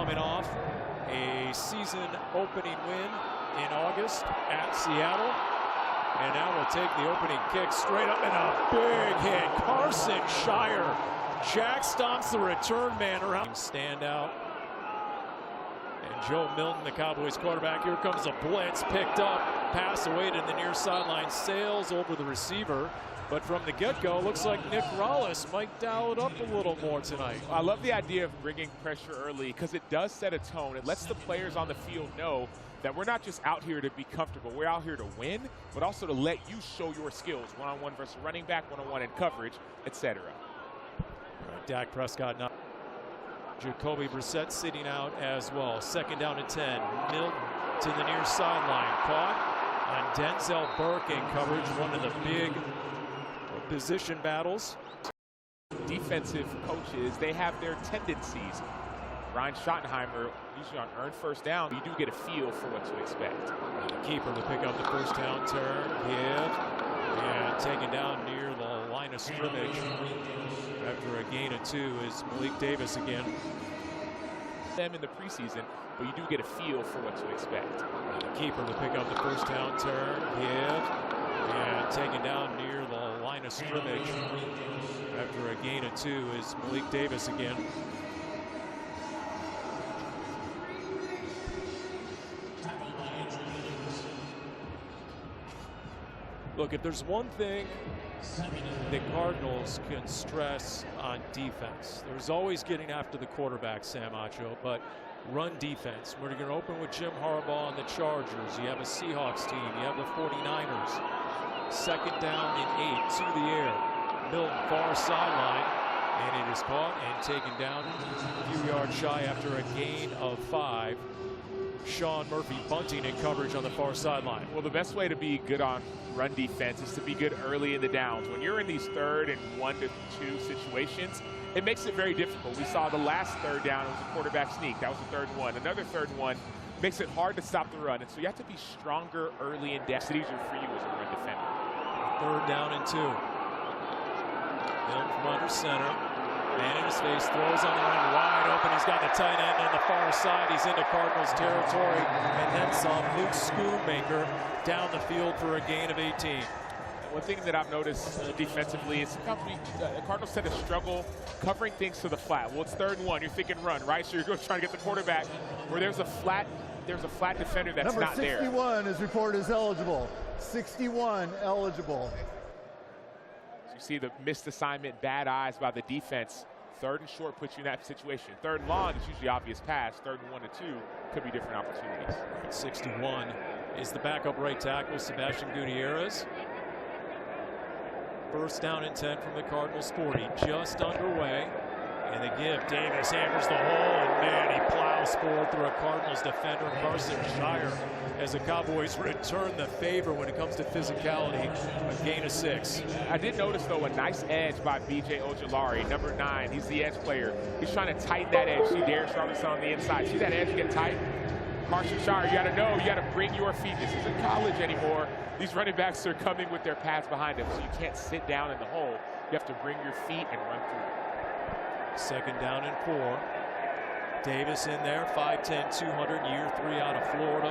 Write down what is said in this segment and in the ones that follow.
coming off a season opening win in August at Seattle. And now we'll take the opening kick straight up and a big hit. Carson Shire. Jack stomps the return man around. Standout. And Joe Milton, the Cowboys quarterback. Here comes a blitz. Picked up. Pass away to the near sideline. Sails over the receiver. But from the get-go, looks like Nick Rollis might dial it up a little more tonight. I love the idea of bringing pressure early because it does set a tone. It lets the players on the field know that we're not just out here to be comfortable. We're out here to win, but also to let you show your skills. One-on-one versus running back, one-on-one in coverage, etc. Dak Prescott now. Jacoby Brissett sitting out as well. 2nd down and 10. Milton to the near sideline. Caught on Denzel Burke in coverage. One of the big position battles. Defensive coaches, they have their tendencies. Ryan Schottenheimer, usually on earned first down, you do get a feel for what to expect. The keeper to pick up the first down turn, give, and taken down near the line of scrimmage after a gain of 2 is Malik Davis again. Them in the preseason, but you do get a feel for what to expect. The keeper to pick up the first down turn, give, and taken down near the line of scrimmage after a gain of 2 is Malik Davis again. Look, if there's one thing the Cardinals can stress on defense, there's always getting after the quarterback, Sam Acho, but run defense. We're going to open with Jim Harbaugh and the Chargers. You have a Seahawks team. You have the 49ers. 2nd down and 8 to the air. Milton far sideline, and it is caught and taken down a few yards shy after a gain of 5. Sean Murphy bunting in coverage on the far sideline. Well, the best way to be good on run defense is to be good early in the downs. When you're in these 3rd and 1 to 2 situations, it makes it very difficult. We saw the last 3rd down, it was a quarterback sneak. That was the 3rd and 1. Another 3rd and 1 makes it hard to stop the run. And so you have to be stronger early in depth. It's easier for you as a run defender. 3rd down and 2. Milton from under center. Man in his face, throws on the run, wide open. He's got the tight end on the far side. He's into Cardinals territory. And then some. Luke Schoonmaker down the field for a gain of 18. One thing that I've noticed defensively is sometimes the Cardinals tend to struggle covering things to the flat. Well, it's 3rd and 1. You're thinking run, right? So you're going to try to get the quarterback where there's a flat defender that's not there. Number 61 is reported as eligible. 61 eligible. You see the missed assignment, bad eyes by the defense. 3rd and short puts you in that situation. 3rd and long is usually obvious pass. 3rd and 1 to 2 could be different opportunities. 61 is the backup right tackle, Sebastian Gutierrez. 1st down and 10 from the Cardinals 40, just underway. And they give. Davis hammers the hole, and man, he plows forward through a Cardinals defender, Carson Shire, as the Cowboys return the favor when it comes to physicality. A gain of 6. I did notice, though, a nice edge by B.J. Ojulari, number 9. He's the edge player. He's trying to tighten that edge. See Darius Robinson on the inside. See that edge get tight? Carson Shire, you got to know, you got to bring your feet. This isn't college anymore. These running backs are coming with their pads behind them, so you can't sit down in the hole. You have to bring your feet and run through it. 2nd down and 4. Davis in there, 5'10", 200, year 3 out of Florida.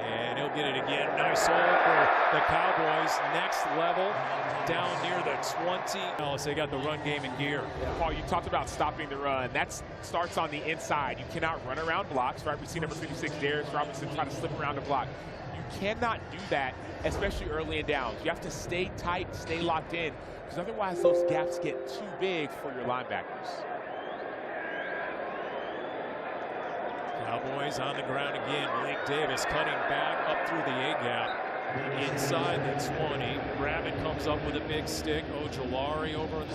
And he'll get it again. Nice hole for the Cowboys. Next level, down near the 20. So they got the run game in gear. Paul, you talked about stopping the run. That starts on the inside. You cannot run around blocks, right? We see number 56, Darius Robinson, try to slip around the block. You cannot do that, especially early in downs. You have to stay tight, stay locked in, because otherwise those gaps get too big for your linebackers. Cowboys on the ground again. Malik Davis cutting back up through the A-gap. Inside the 20. Rabbit comes up with a big stick. Ojulari over.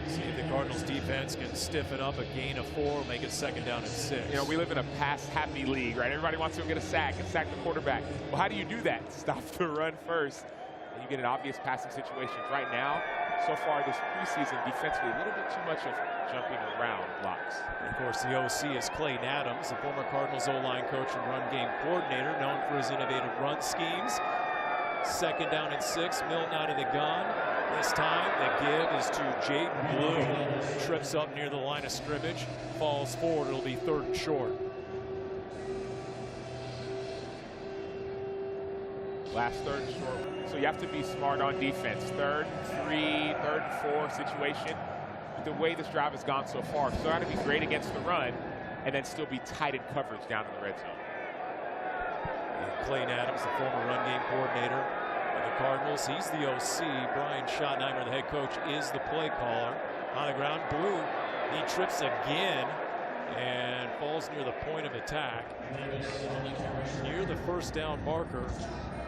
See if the Cardinals defense can stiffen up. A gain of 4, make it 2nd down and 6. You know, we live in a pass-happy league, right? Everybody wants to get a sack and sack the quarterback. Well, how do you do that? Stop the run first, and you get an obvious passing situation. Right now, so far this preseason, defensively, a little bit too much of jumping around blocks. And of course, the OC is Clayton Adams, the former Cardinals O-line coach and run game coordinator, known for his innovative run schemes. 2nd down and 6, Milton out of the gun. This time, the give is to Jaden Blue. Trips up near the line of scrimmage, falls forward. It'll be 3rd and short. Last 3rd and short. So you have to be smart on defense. 3rd and 3, 3rd and 4 situation. The way this drive has gone so far, so got to be great against the run and then still be tight in coverage down in the red zone. And Clayton Adams, the former run game coordinator of the Cardinals. He's the OC. Brian Schottenheimer, the head coach, is the play caller. On the ground, Blue, he trips again and falls near the point of attack. Near the 1st down marker,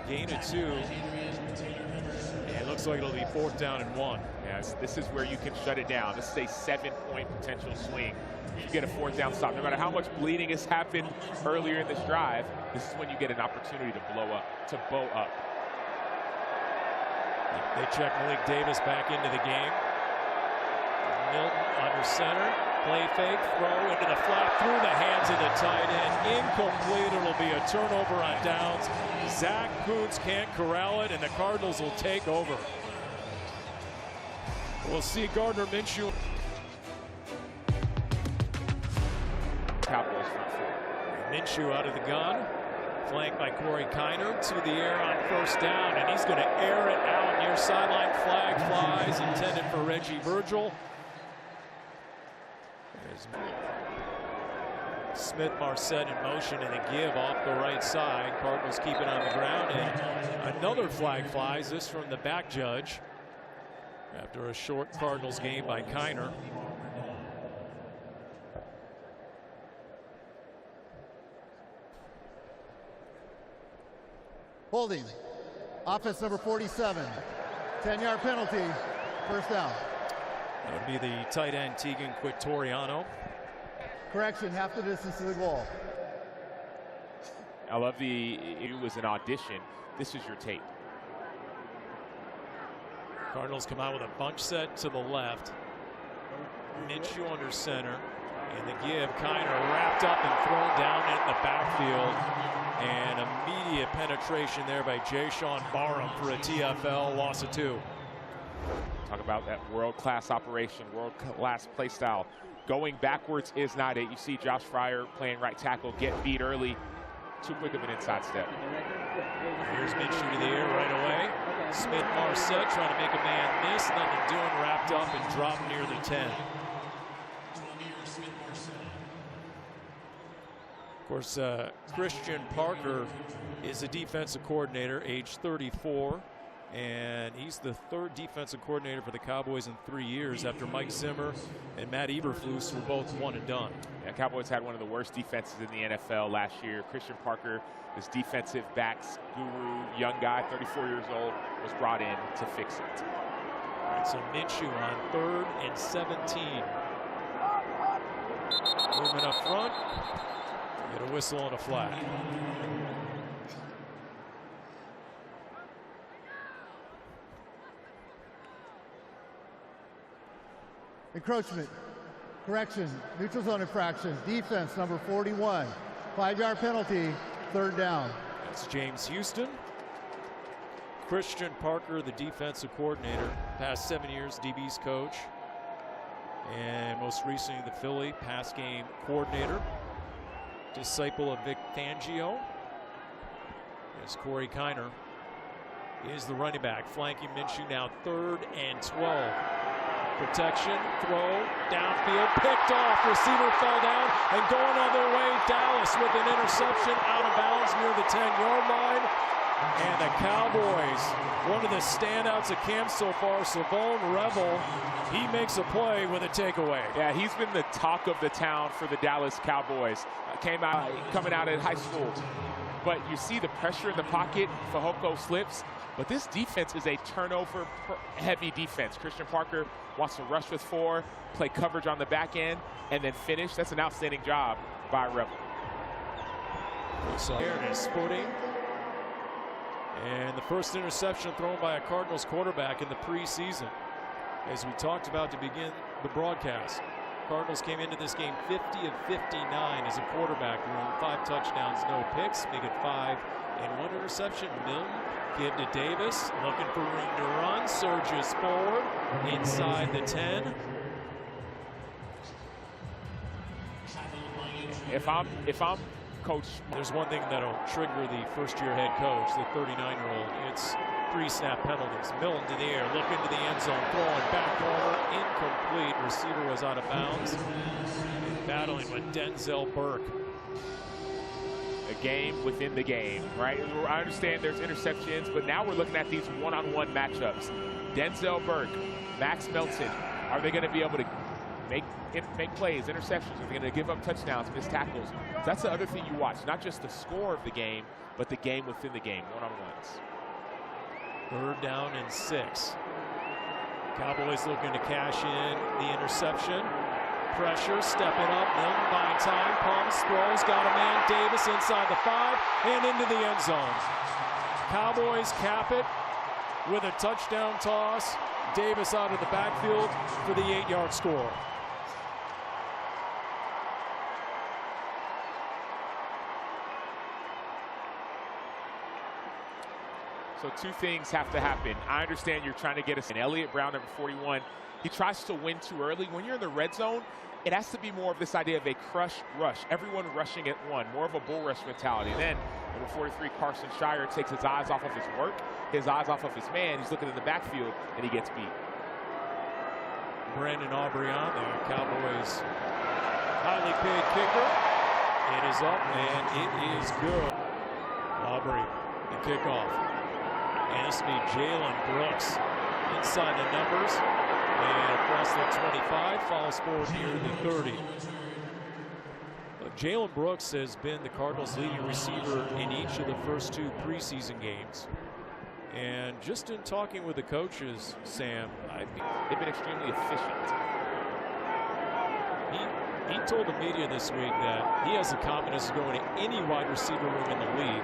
gain of 2. And it looks like it'll be 4th down and 1. Yes, this is where you can shut it down. This is a 7-point potential swing. You get a 4th down stop. No matter how much bleeding has happened earlier in this drive, this is when you get an opportunity to bow up. They check Malik Davis back into the game. Milton under center. Play fake, throw into the flat, through the hands of the tight end. Incomplete. It'll be a turnover on downs. Zach Kuntz can't corral it, and the Cardinals will take over. We'll see Gardner Minshew. Cowboys front four. Minshew out of the gun. Flanked by Corey Kiner to the air on 1st down, and he's going to air it out near sideline. Flag flies, intended for Reggie Virgil. There's Smith Marset in motion, and a give off the right side. Cardinals keep it on the ground, and another flag flies, this from the back judge after a short Cardinals game by Kiner. Holding. Offense number 47. 10-yard penalty. 1st down. That would be the tight end Tegan Quitoriano. Correction, half the distance to the goal. I love it was an audition. This is your tape. Cardinals come out with a bunch set to the left. Minshew under center. And the give, Kiner wrapped up and thrown down in the backfield. And immediate penetration there by Jay-Sean Barham for a TFL loss of 2. Talk about that world-class operation, world-class play style. Going backwards is not it. You see Josh Fryer playing right tackle, get beat early. Too quick of an inside step. Here's Minshew to the air right away. Smith Marset trying to make a man miss. Nothing doing, wrapped up and dropped near the 10. Of course, Christian Parker is a defensive coordinator, age 34, and he's the 3rd defensive coordinator for the Cowboys in 3 years after Mike Zimmer and Matt Eberflus were both one and done. Yeah, Cowboys had one of the worst defenses in the NFL last year. Christian Parker, this defensive backs guru, young guy, 34 years old, was brought in to fix it. All right, so Minshew on 3rd and 17. Movement up front. Get a whistle and a flag. Encroachment. Correction. Neutral zone infraction. Defense number 41. 5-yard penalty. 3rd down. That's James Houston. Christian Parker, the defensive coordinator, past 7 years DB's coach, and most recently the Philly pass game coordinator. Disciple of Vic Fangio. As Corey Kiner is the running back, flanking Minshew now 3rd and 12. Protection, throw, downfield, picked off, receiver fell down, and going on their way, Dallas with an interception out of bounds near the 10-yard line. And the Cowboys, one of the standouts of camp so far, Savone Revel, he makes a play with a takeaway. Yeah, he's been the talk of the town for the Dallas Cowboys. Coming out of high school. But you see the pressure in the pocket, Fehoko slips. But this defense is a turnover-heavy defense. Christian Parker wants to rush with 4, play coverage on the back end, and then finish. That's an outstanding job by Revel. So here it is, footing. And the first interception thrown by a Cardinals quarterback in the preseason, as we talked about to begin the broadcast. Cardinals came into this game 50 of 59 as a quarterback room. 5 touchdowns, no picks, make it 5 and 1 interception. Milton give to Davis, looking for room to run, surges forward inside the 10. If I'm coach, there's one thing that'll trigger the first-year head coach, the 39-year-old. It's 3 snap penalties. Milton to the air, look into the end zone, throwing back corner, incomplete. Receiver was out of bounds. And battling with Denzel Burke. A game within the game, right? I understand there's interceptions, but now we're looking at these one-on-one matchups. Denzel Burke, Max Melton, are they going to be able to make plays, interceptions? Are they going to give up touchdowns, miss tackles? That's the other thing you watch, not just the score of the game, but the game within the game, one-on-ones. 3rd down and 6. Cowboys looking to cash in the interception. Pressure, stepping up, Milton buying time, pumps, throws, got a man, Davis inside the 5 and into the end zone. Cowboys cap it with a touchdown toss. Davis out of the backfield for the 8-yard score. So 2 things have to happen. I understand you're trying to get us in. Elliott Brown, number 41, he tries to win too early. When you're in the red zone, it has to be more of this idea of a crush rush. Everyone rushing at one, more of a bull rush mentality. Then number 43, Carson Shire, takes his eyes off of his work, his eyes off of his man. He's looking in the backfield, and he gets beat. Brandon Aubrey on there, Cowboys highly paid kicker. It is up, and it is good. Aubrey, the kickoff. And this will be Jalen Brooks inside the numbers. And across the 25, falls forward near the 30. Jalen Brooks has been the Cardinals' leading receiver in each of the first 2 preseason games. And just in talking with the coaches, Sam, they've been extremely efficient. He told the media this week that he has the confidence to go into any wide receiver room in the league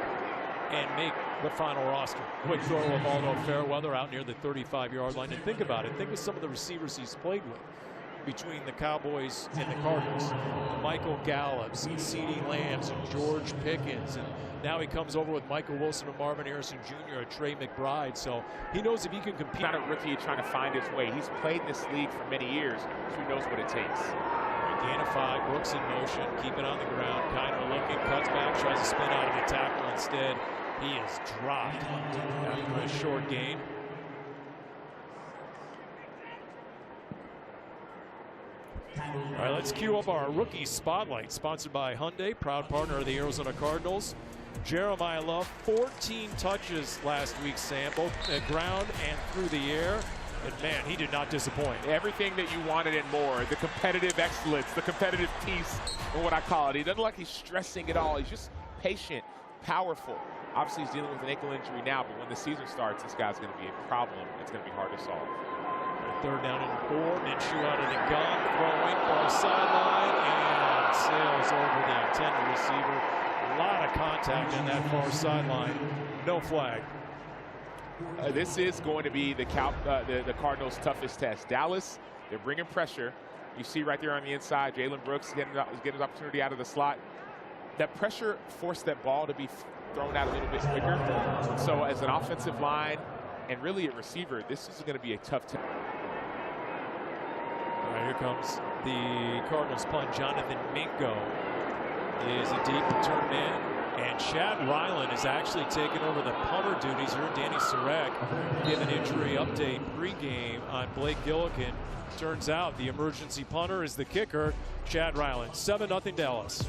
and make the final roster. Quick throw of Aldo Fairweather out near the 35-yard line. And think about it. Think of some of the receivers he's played with between the Cowboys and the Cardinals. Michael Gallups, CeeDee Lambs, and George Pickens. And now he comes over with Michael Wilson and Marvin Harrison Jr. and Trey McBride. So he knows if he can compete. Not a rookie trying to find his way. He's played in this league for many years, so he knows what it takes. Gain of 5, Brooks in motion, keep it on the ground, kind of looking, cuts back, tries to spin out of the tackle instead. He is dropped after a short gain. All right, let's cue up our rookie spotlight, sponsored by Hyundai, proud partner of the Arizona Cardinals. Jeremiah Love, 14 touches last week, Sam, both at ground and through the air. And man, he did not disappoint. Everything that you wanted and more. The competitive excellence, the competitive piece, or what I call it. He doesn't look like he's stressing at all. He's just patient, powerful. Obviously, he's dealing with an ankle injury now, but when the season starts, this guy's going to be a problem. It's going to be hard to solve. 3rd down and 4. Minshew out of the gun, throwing far sideline, and sails over the intended receiver. A lot of contact on that far sideline. No flag. This is going to be the Cardinals' toughest test. Dallas, they're bringing pressure. You see right there on the inside, Jalen Brooks getting his opportunity out of the slot. That pressure forced that ball to be thrown out a little bit quicker. So as an offensive line and really a receiver, this is going to be a tough test. All right, here comes the Cardinals punt. Jonathan Mingo is a deep return man. And Chad Ryland is actually taking over the punter duties. Here, Danny Sarek give an injury update pregame on Blake Gillikin. Turns out the emergency punter is the kicker, Chad Ryland. 7-0 Dallas.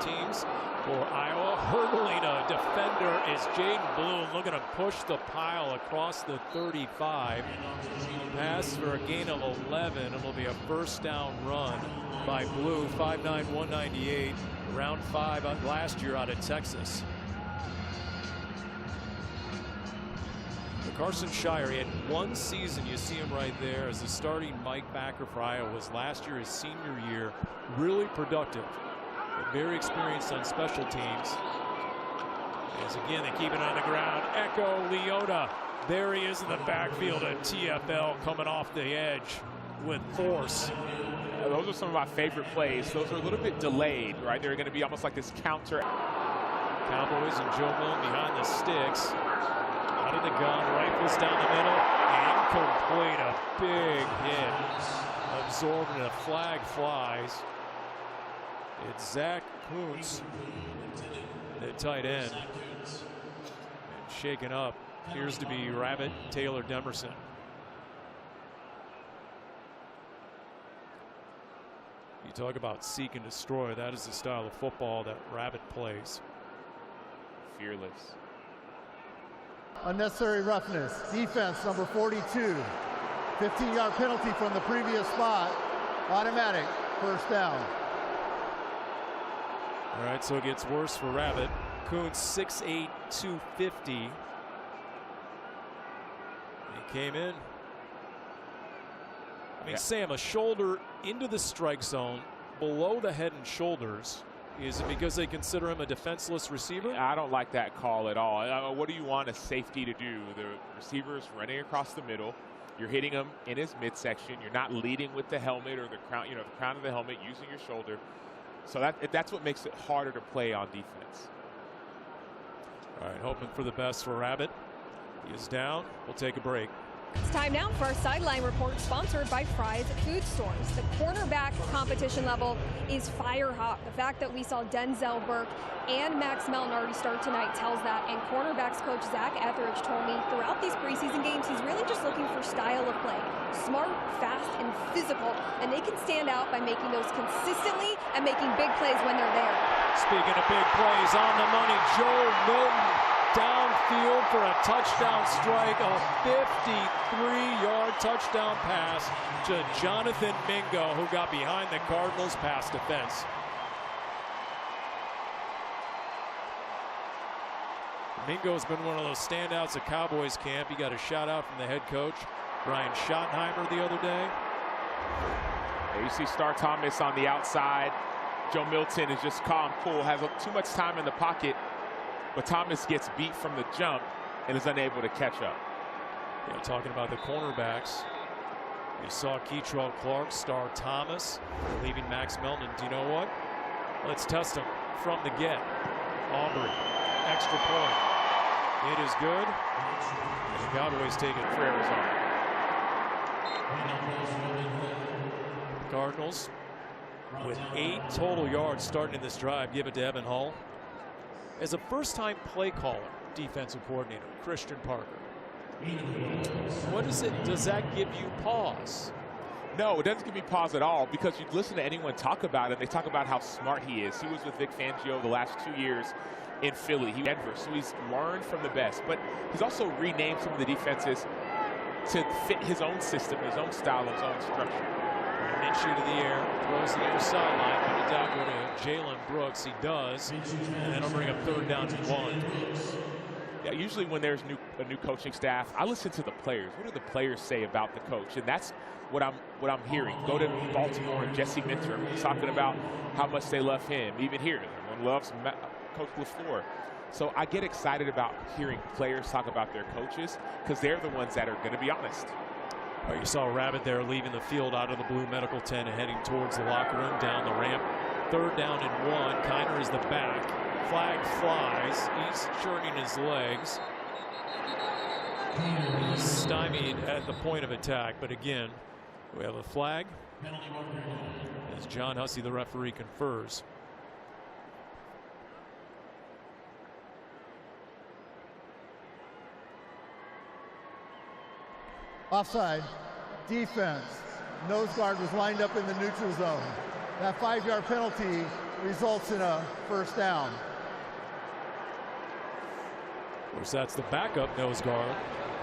Teams for Iowa. Hurdling a defender is Jaden Bloom, looking to push the pile across the 35. Pass for a gain of 11. It'll be a 1st down run by Blue. 5'9", 198, round 5 last year out of Texas. Carson Shire, he had 1 season, you see him right there, as the starting Mike backer for Iowa. Was last year, his senior year. Really productive. Very experienced on special teams. As again, they keep it on the ground. Echo Leota There he is in the backfield at TFL, coming off the edge with force. Those are some of my favorite plays. Those are a little bit delayed, right? They're going to be almost like this counter. Cowboys and Joe Milton behind the sticks. Out of the gun, rifles down the middle. Incomplete, a big hit. Absorbing, a flag flies. It's Zach Kuntz, the tight end. And shaken up. Appears to be Rabbit Taylor Demerson. You talk about seek and destroy. That is the style of football that Rabbit plays. Fearless. Unnecessary roughness. Defense number 42. 15-yard penalty from the previous spot. Automatic. First down. All right, so it gets worse for Rabbit. Kuntz 6'8", 250. He came in. I mean, Sam, a shoulder into the strike zone below the head and shoulders. Is it because they consider him a defenseless receiver? I don't like that call at all. What do you want a safety to do? The receiver's running across the middle. You're hitting him in his midsection. You're not leading with the helmet or the crown, the crown of the helmet, using your shoulder. So that's what makes it harder to play on defense. All right, hoping for the best for Rabbit. He is down. We'll take a break. It's time now for our sideline report, sponsored by Fry's Food Stores. The cornerback competition level is fire hot. The fact that we saw Denzel Burke and Max Melton already start tonight tells that. And cornerbacks coach Zach Etheridge told me throughout these preseason games, he's really just looking for style of play. Smart, fast, and physical. And they can stand out by making those consistently and making big plays when they're there. Speaking of big plays, on the money, Joe Milton downfield for a touchdown strike, a 53-yard touchdown pass to Jonathan Mingo, who got behind the Cardinals' pass defense. Mingo's been one of those standouts at Cowboys camp. He got a shout out from the head coach, Brian Schottenheimer, the other day. You see Star Thomas on the outside. Joe Milton is just calm, cool, has too much time in the pocket. But Thomas gets beat from the jump and is unable to catch up. Yeah, talking about the cornerbacks, you saw Keitrell Clark, Star Thomas, leaving Max Melton. Do you know what? Let's test him from the get. Aubrey, extra point. It is good. And the Cowboys take it for Arizona. Cardinals with 8 total yards starting in this drive. Give it to Evan Hull. As a first-time play caller, defensive coordinator, Christian Parker, what is it? Does that give you pause? No, it doesn't give me pause at all, because you listen to anyone talk about it, they talk about how smart he is. He was with Vic Fangio the last 2 years in Philly. He was Denver, so he's learned from the best. But he's also renamed some of the defenses to fit his own system, his own style, his own structure. Minshew to the air, throws to the other sideline. Put it down, go to Jalen Brooks. He does, and that'll bring up 3rd down and 1. Yeah, usually when there's a new coaching staff, I listen to the players. What do the players say about the coach? And that's what I'm hearing. Go to Baltimore and Jesse Minter, who's talking about how much they love him. Even here, everyone loves Coach LaFleur. So I get excited about hearing players talk about their coaches, because they're the ones that are going to be honest. Well, you saw Rabbit there leaving the field out of the blue medical tent and heading towards the locker room down the ramp. 3rd down and 1. Kiner is the back. Flag flies. He's churning his legs. He's stymied at the point of attack. But again, we have a flag as John Hussey, the referee, confers. Offside. Defense. Nose guard was lined up in the neutral zone. That 5-yard penalty results in a first down. Of course, that's the backup nose guard.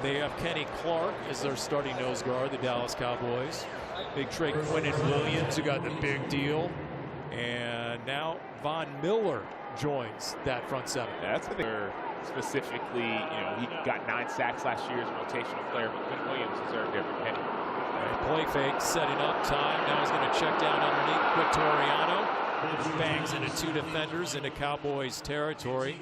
They have Kenny Clark as their starting nose guard, the Dallas Cowboys. Big Trey Quinnen-Williams, who got the big deal. And now Von Miller joins that front 7. That's what they're specifically, he got 9 sacks last year as a rotational player, but Quinnen-Williams deserved every penny. Right, play fake, setting up time. Now he's going to check down underneath. Quittoriano bangs into 2 defenders into Cowboys territory.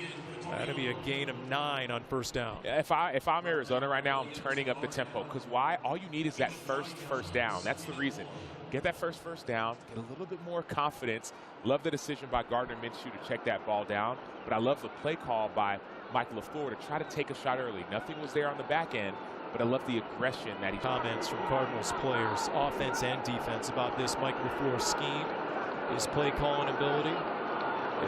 That'll be a gain of 9 on first down. If I'm Arizona right now, I'm turning up the tempo. Because why? All you need is that first down. That's the reason. Get that first down, get a little bit more confidence. Love the decision by Gardner Minshew to check that ball down. But I love the play call by Michael LaFleur to try to take a shot early. Nothing was there on the back end, but I love the aggression that he... Comments from Cardinals players, offense and defense, about this Mike LaFleur scheme, his play calling ability.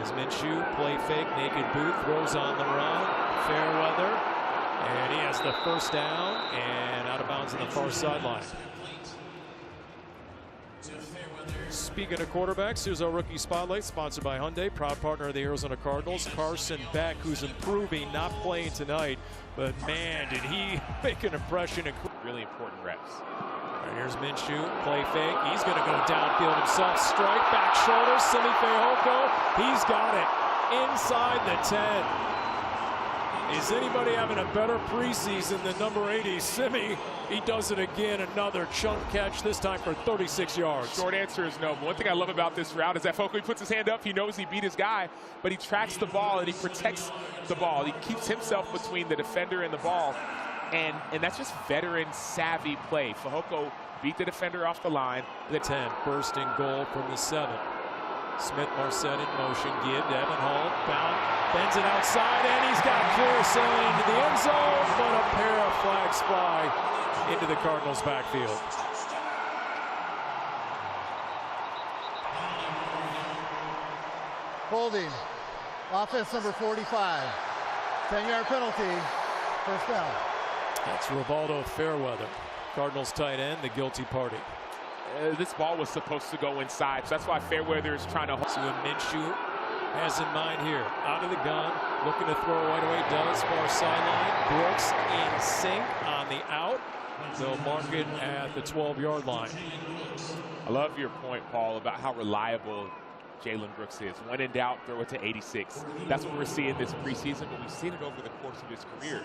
As Minshew, play fake, naked boot, throws on the run, Fairweather, and he has the first down and out of bounds on the far sideline. Speaking of quarterbacks, here's our rookie spotlight, sponsored by Hyundai, proud partner of the Arizona Cardinals. Carson Beck, who's improving, not playing tonight, but man, did he make an impression. Really important reps. All right, here's Minshew, play fake. He's going to go downfield himself, strike, back shoulder, Simi Fehoko. He's got it inside the 10. Is anybody having a better preseason than number 80, Simi? He does it again, another chunk catch, this time for 36 yards. Short answer is no. But one thing I love about this route is that Fehoko, he puts his hand up, he knows he beat his guy, but he tracks the ball and he protects the ball. He keeps himself between the defender and the ball, and that's just veteran savvy play. Fehoko beat the defender off the line. The 10, first and goal from the 7. Smith-Marset in motion, give to Evan Hall, bends it outside, and he's got clear sailing into the end zone, but a pair of flags fly into the Cardinals' backfield. Holding. Offense number 45. 10-yard penalty. First down. That's Rivaldo Fairweather, Cardinals tight end, the guilty party. This ball was supposed to go inside, so that's why Fairweather is trying to hold. So Minshew has in mind here, out of the gun, looking to throw right away, does, far sideline. Brooks in sync on the out. They'll mark it at the 12-yard line. I love your point, Paul, about how reliable Jalen Brooks is. When in doubt, throw it to 86. That's what we're seeing this preseason, but we've seen it over the course of his career.